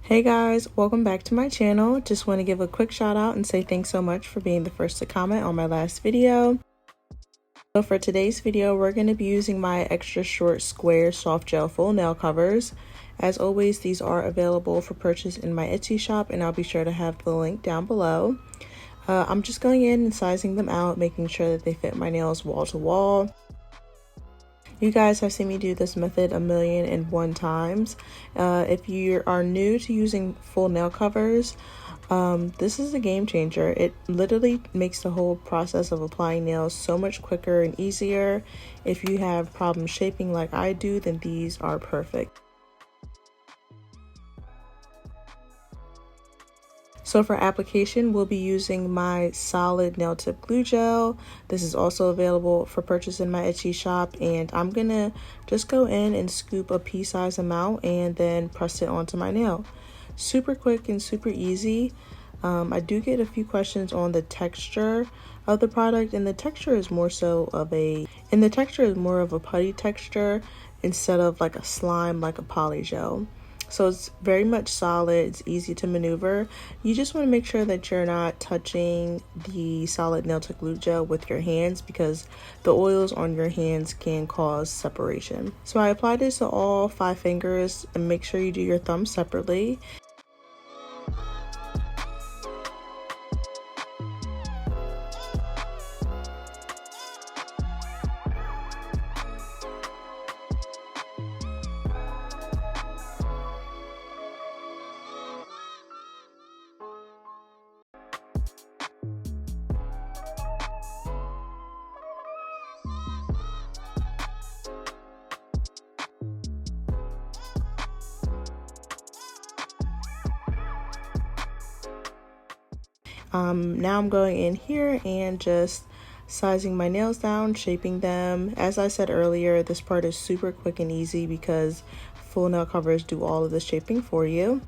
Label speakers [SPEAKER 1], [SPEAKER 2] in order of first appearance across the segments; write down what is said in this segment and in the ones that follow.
[SPEAKER 1] Hey guys, welcome back to my channel. Just want to give a quick shout out and say thanks so much for being the first to comment on my last video. So for today's video, we're going to be using my extra short square soft gel full nail covers. As always, these are available for purchase in my Etsy shop, and I'll be sure to have the link down below. I'm just going in and sizing them out, making sure that they fit my nails wall to wall. You guys have seen me do this method 1,000,001 times. If you are new to using full nail covers, this is a game changer. It literally makes the whole process of applying nails so much quicker and easier. If you have problems shaping like I do, then these are perfect. So for application, we'll be using my solid nail tip glue gel. This is also available for purchase in my Etsy shop, and I'm gonna just go in and scoop a pea-sized amount and then press it onto my nail. Super quick and super easy. I do get a few questions on the texture of the product, and the texture is more of a putty texture instead of like a slime, like a poly gel. So it's very much solid, it's easy to maneuver. You just want to make sure that you're not touching the solid nail tip glue gel with your hands, because the oils on your hands can cause separation. So I applied this to all 5 fingers, and make sure you do your thumb separately. Now I'm going in here and just sizing my nails down, shaping them. As I said earlier, this part is super quick and easy because full nail covers do all of the shaping for you.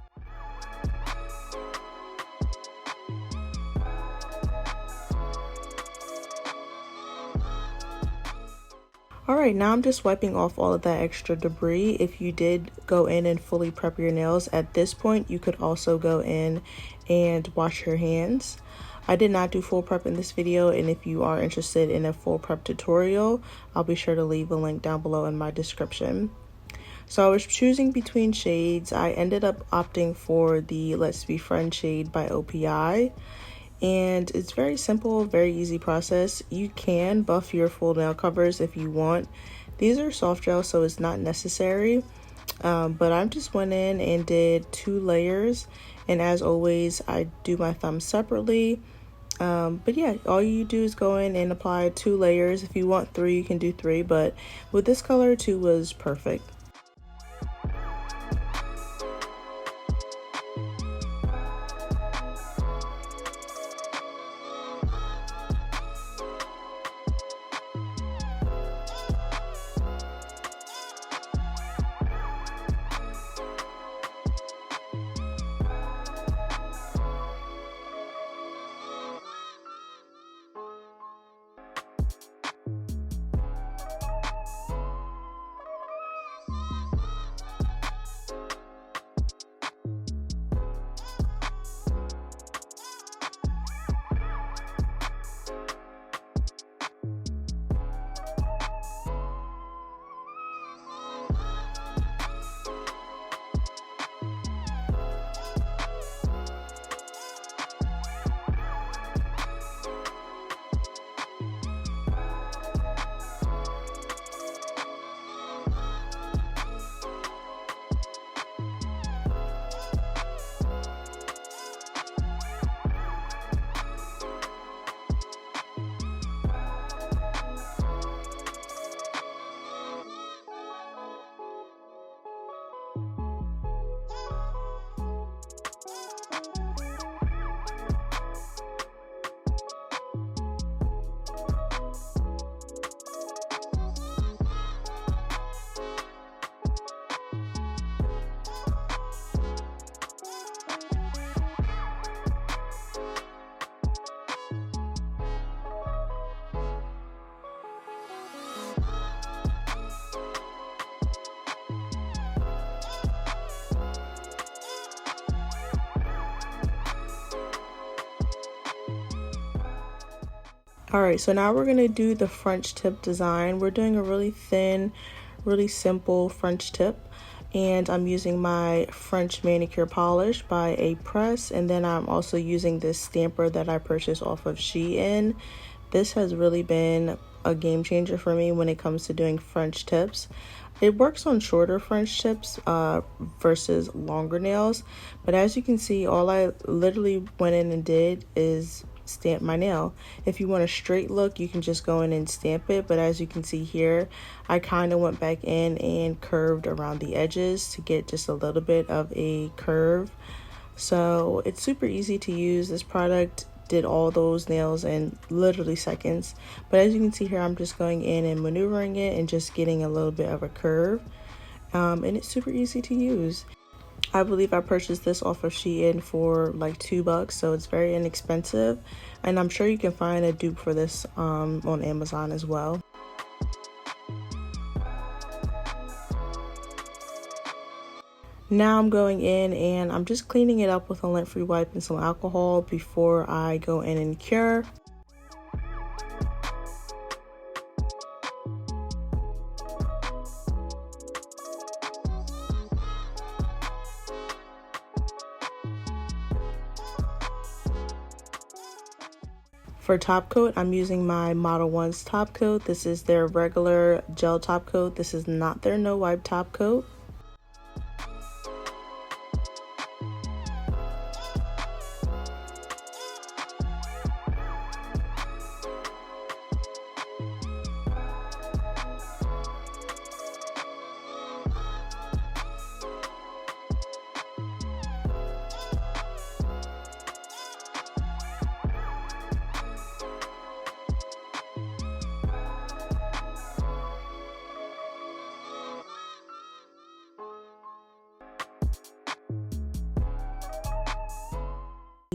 [SPEAKER 1] Alright, now I'm just wiping off all of that extra debris. If you did go in and fully prep your nails, at this point you could also go in and wash your hands. I did not do full prep in this video, and if you are interested in a full prep tutorial, I'll be sure to leave a link down below in my description. So I was choosing between shades. I ended up opting for the Let's Be Friends shade by OPI. And it's very simple, very easy process. You can buff your full nail covers if you want. These are soft gel, so it's not necessary. But I just went in and did 2 layers. And as always, I do my thumbs separately. But yeah, all you do is go in and apply 2 layers. If you want 3, you can do 3. But with this color, 2 was perfect. Alright, so now we're going to do the French tip design. We're doing a really thin, really simple French tip. And I'm using my French manicure polish by A Press, and then I'm also using this stamper that I purchased off of Shein. This has really been a game changer for me when it comes to doing French tips. It works on shorter French tips versus longer nails, but as you can see, all I literally went in and did is stamp my nail. If you want a straight look, you can just go in and stamp it, but as you can see here, I kind of went back in and curved around the edges to get just a little bit of a curve. So it's super easy to use. This product did all those nails in literally seconds, but as you can see here, I'm just going in and maneuvering it and just getting a little bit of a curve, and it's super easy to use. I believe I purchased this off of Shein for like $2, so it's very inexpensive, and I'm sure you can find a dupe for this on Amazon as well. Now I'm going in and I'm just cleaning it up with a lint-free wipe and some alcohol before I go in and cure. For top coat, I'm using my Model 1's top coat. This is their regular gel top coat. This is not their no wipe top coat.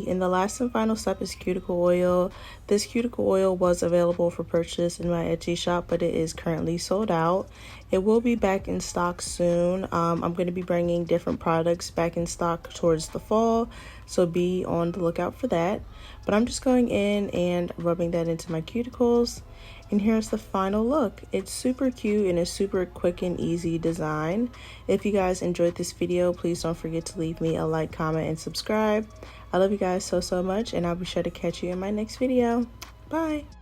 [SPEAKER 1] And the last and final step is cuticle oil. This cuticle oil was available for purchase in my Etsy shop, but it is currently sold out. It will be back in stock soon. I'm going to be bringing different products back in stock towards the fall, so be on the lookout for that. But I'm just going in and rubbing that into my cuticles. And here's the final look. It's super cute and a super quick and easy design. If you guys enjoyed this video, please don't forget to leave me a like, comment, and subscribe. I love you guys so much, and I'll be sure to catch you in my next video. Bye!